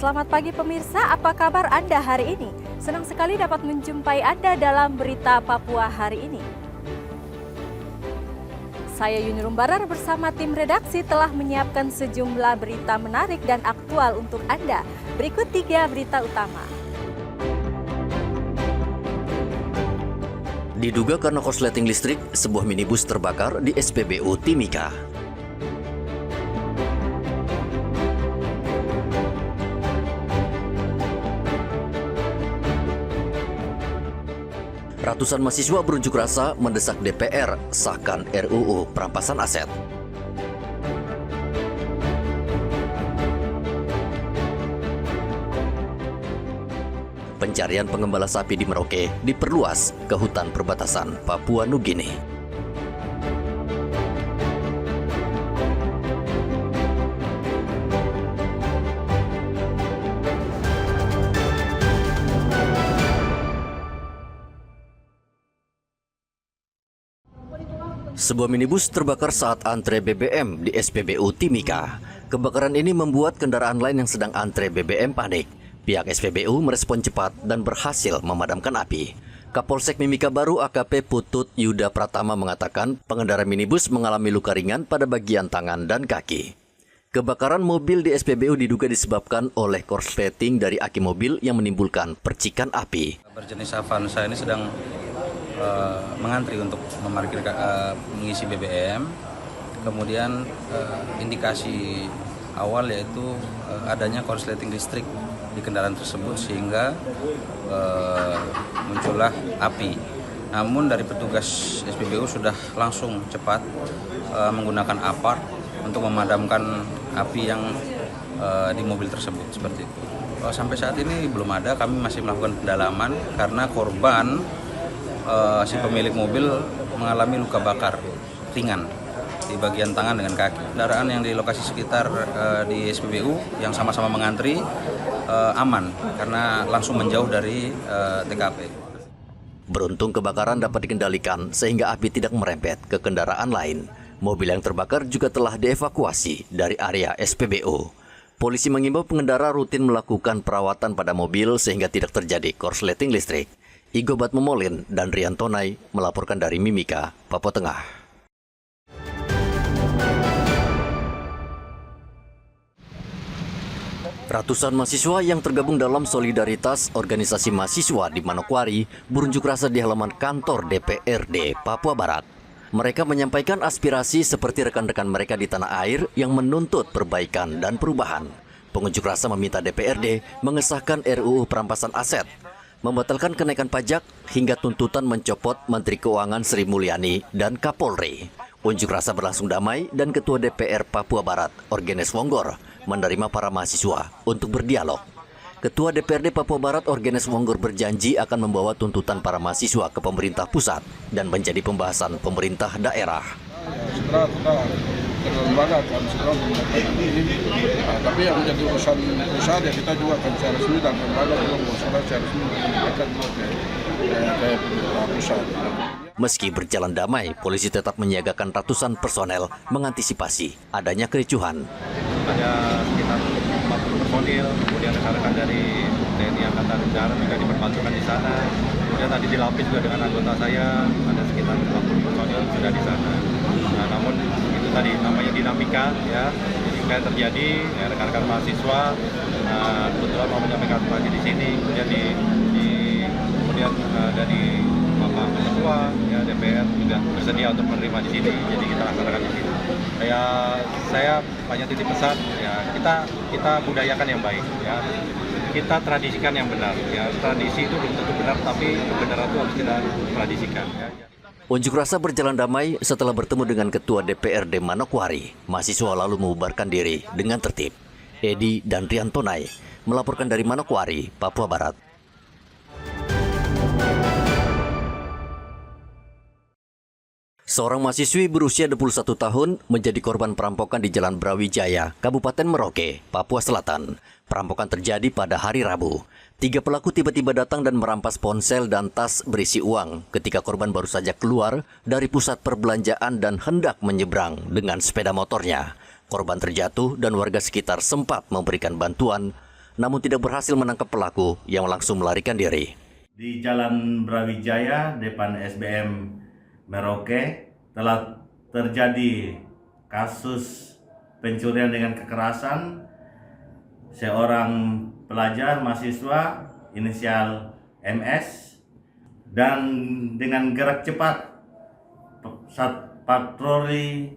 Selamat pagi pemirsa, apa kabar Anda hari ini? Senang sekali dapat menjumpai Anda dalam berita Papua hari ini. Saya Yuni Rumbarar bersama tim redaksi telah menyiapkan sejumlah berita menarik dan aktual untuk Anda. Berikut 3 berita utama. Diduga karena korsleting listrik, sebuah minibus terbakar di SPBU Timika. Ratusan mahasiswa berunjuk rasa mendesak DPR sahkan RUU perampasan aset. Pencarian pengembala sapi di Merauke diperluas ke hutan perbatasan Papua Nugini. Sebuah minibus terbakar saat antre BBM di SPBU Timika. Kebakaran ini membuat kendaraan lain yang sedang antre BBM panik. Pihak SPBU merespon cepat dan berhasil memadamkan api. Kapolsek Mimika Baru AKP Putut Yuda Pratama mengatakan pengendara minibus mengalami luka ringan pada bagian tangan dan kaki. Kebakaran mobil di SPBU diduga disebabkan oleh korsleting dari aki mobil yang menimbulkan percikan api. Berjenis Avanza ini sedang mengantri untuk mengisi BBM. Kemudian indikasi awal yaitu adanya korsleting listrik di kendaraan tersebut sehingga muncullah api. Namun dari petugas SPBU sudah langsung cepat menggunakan apar untuk memadamkan api yang di mobil tersebut seperti itu. Sampai saat ini belum ada, kami masih melakukan pendalaman karena korban si pemilik mobil mengalami luka bakar ringan di bagian tangan dengan kaki. Kendaraan yang di lokasi sekitar di SPBU yang sama-sama mengantri aman karena langsung menjauh dari TKP. Beruntung kebakaran dapat dikendalikan sehingga api tidak merembet ke kendaraan lain. Mobil yang terbakar juga telah dievakuasi dari area SPBU. Polisi mengimbau pengendara rutin melakukan perawatan pada mobil sehingga tidak terjadi korsleting listrik. Igo Batmomolin dan Rian Tonai melaporkan dari Mimika, Papua Tengah. Ratusan mahasiswa yang tergabung dalam solidaritas organisasi mahasiswa di Manokwari berunjuk rasa di halaman kantor DPRD Papua Barat. Mereka menyampaikan aspirasi seperti rekan-rekan mereka di tanah air yang menuntut perbaikan dan perubahan. Pengunjuk rasa meminta DPRD mengesahkan RUU perampasan aset, membatalkan kenaikan pajak, hingga tuntutan mencopot Menteri Keuangan Sri Mulyani dan Kapolri. Unjuk rasa berlangsung damai dan Ketua DPR Papua Barat, Orgenes Wonggor, menerima para mahasiswa untuk berdialog. Ketua DPRD Papua Barat, Orgenes Wonggor, berjanji akan membawa tuntutan para mahasiswa ke pemerintah pusat dan menjadi pembahasan pemerintah daerah. Setelah kita lembaga kan setelah ini, tapi yang menjadi urusan pusat ya kita juga akan secara resmi dan lembaga juga berusaha secara resmi menyampaikan ke pusat. Meski berjalan damai, polisi tetap menyiagakan ratusan personel mengantisipasi adanya kericuhan. Ada sekitar 40 personil, kemudian rekan-rekan dari TNI Angkatan Udara juga diperbantukan di sana. Kemudian tadi dilapis juga dengan anggota saya, ada sekitar 40 personil sudah di sana. Nah, namun itu tadi namanya dinamika ya, jadi kayak terjadi ya, rekan-rekan mahasiswa kebetulan mau menyampaikan pagi di sini, kemudian kemudian dari Bapak Ketua ya, DPR juga bersedia untuk menerima di sini, jadi kita laksanakan di sini. Saya banyak titip pesan ya, kita budayakan yang baik ya, kita tradisikan yang benar ya. Tradisi itu belum tentu benar, tapi kebenaran itu harus kita tradisikan ya. Unjuk rasa berjalan damai setelah bertemu dengan Ketua DPRD Manokwari. Mahasiswa lalu membubarkan diri dengan tertib. Edi dan Rian Tonai melaporkan dari Manokwari, Papua Barat. Seorang mahasiswi berusia 21 tahun menjadi korban perampokan di Jalan Brawijaya, Kabupaten Merauke, Papua Selatan. Perampokan terjadi pada hari Rabu. 3 pelaku tiba-tiba datang dan merampas ponsel dan tas berisi uang ketika korban baru saja keluar dari pusat perbelanjaan dan hendak menyeberang dengan sepeda motornya. Korban terjatuh dan warga sekitar sempat memberikan bantuan. namun tidak berhasil menangkap pelaku yang langsung melarikan diri. Di Jalan Brawijaya, depan SBM Merauke, telah terjadi kasus pencurian dengan kekerasan seorang pelajar mahasiswa inisial MS, dan dengan gerak cepat patroli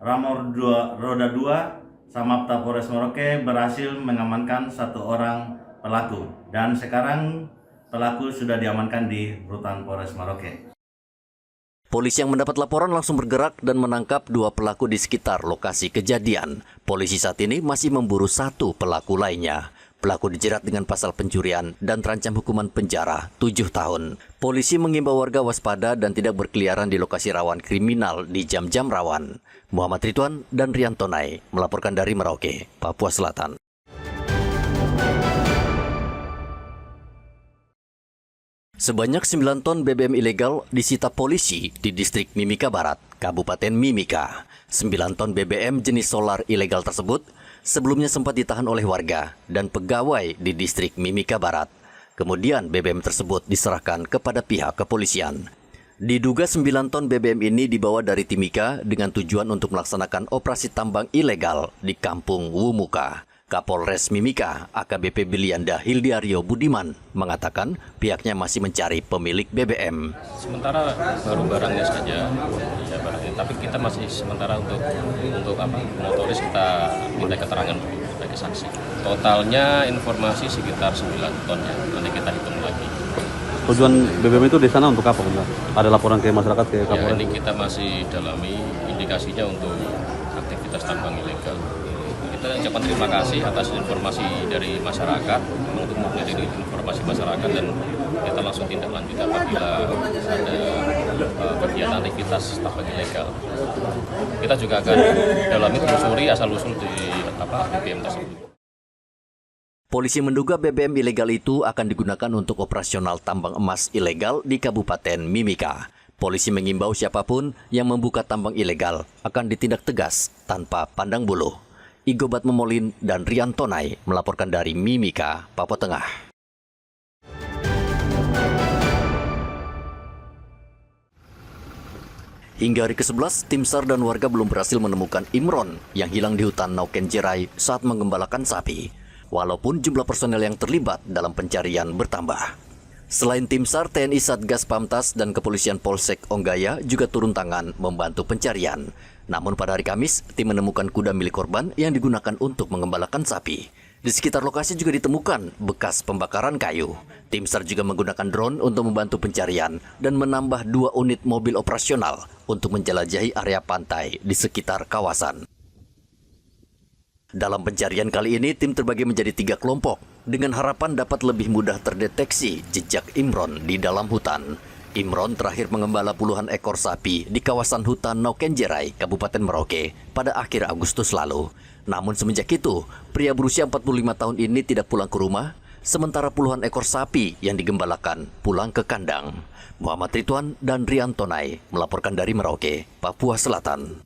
Ramor Roda 2 Samapta Polres Merauke berhasil mengamankan 1 orang pelaku, dan sekarang pelaku sudah diamankan di rutan Polres Merauke. Polisi yang mendapat laporan langsung bergerak dan menangkap 2 pelaku di sekitar lokasi kejadian. Polisi saat ini masih memburu 1 pelaku lainnya. Pelaku dijerat dengan pasal pencurian dan terancam hukuman penjara 7 tahun. Polisi mengimbau warga waspada dan tidak berkeliaran di lokasi rawan kriminal di jam-jam rawan. Muhammad Ridwan dan Rianto Nai melaporkan dari Merauke, Papua Selatan. Sebanyak 9 ton BBM ilegal disita polisi di distrik Mimika Barat, Kabupaten Mimika. 9 ton BBM jenis solar ilegal tersebut sebelumnya sempat ditahan oleh warga dan pegawai di distrik Mimika Barat. Kemudian BBM tersebut diserahkan kepada pihak kepolisian. Diduga 9 ton BBM ini dibawa dari Timika dengan tujuan untuk melaksanakan operasi tambang ilegal di Kampung Wumuka. Kapolres Mimika, AKBP Bilianda Hildiario Budiman, mengatakan pihaknya masih mencari pemilik BBM. Sementara baru barangnya saja, ya barangnya. Tapi kita masih sementara untuk motoris kita minta keterangan sebagai saksi. Totalnya informasi sekitar 9 ton ya, nanti kita hitung lagi. Tujuan BBM itu di sana untuk apa? Ada laporan ke masyarakat, ke Kapolres? Ya, ini kita masih dalami indikasinya untuk aktivitas tambang ilegal. Kita ucapkan terima kasih atas informasi dari masyarakat, untuk menjadi informasi masyarakat, dan kita langsung tindak lanjut apabila ada kegiatan aktivitas tambang ilegal. Kita juga akan dalami telusuri asal-usul di BBM tersebut. Polisi menduga BBM ilegal itu akan digunakan untuk operasional tambang emas ilegal di Kabupaten Mimika. Polisi mengimbau siapapun yang membuka tambang ilegal akan ditindak tegas tanpa pandang bulu. Igobat Memolin dan Rianto Nai melaporkan dari Mimika, Papua Tengah. Hingga hari ke-11, tim SAR dan warga belum berhasil menemukan Imron yang hilang di hutan Naukenjerai saat menggembalakan sapi. Walaupun jumlah personel yang terlibat dalam pencarian bertambah. Selain tim SAR, TNI Satgas Pamtas dan Kepolisian Polsek Onggaya juga turun tangan membantu pencarian. Namun pada hari Kamis, tim menemukan kuda milik korban yang digunakan untuk mengembalakan sapi. Di sekitar lokasi juga ditemukan bekas pembakaran kayu. Tim SAR juga menggunakan drone untuk membantu pencarian dan menambah 2 unit mobil operasional untuk menjelajahi area pantai di sekitar kawasan. Dalam pencarian kali ini, tim terbagi menjadi 3 kelompok dengan harapan dapat lebih mudah terdeteksi jejak Imron di dalam hutan. Imron terakhir mengembala puluhan ekor sapi di kawasan hutan Naukenjerai, Kabupaten Merauke pada akhir Agustus lalu. Namun semenjak itu, pria berusia 45 tahun ini tidak pulang ke rumah, sementara puluhan ekor sapi yang digembalakan pulang ke kandang. Muhammad Ridwan dan Rianto Nai melaporkan dari Merauke, Papua Selatan.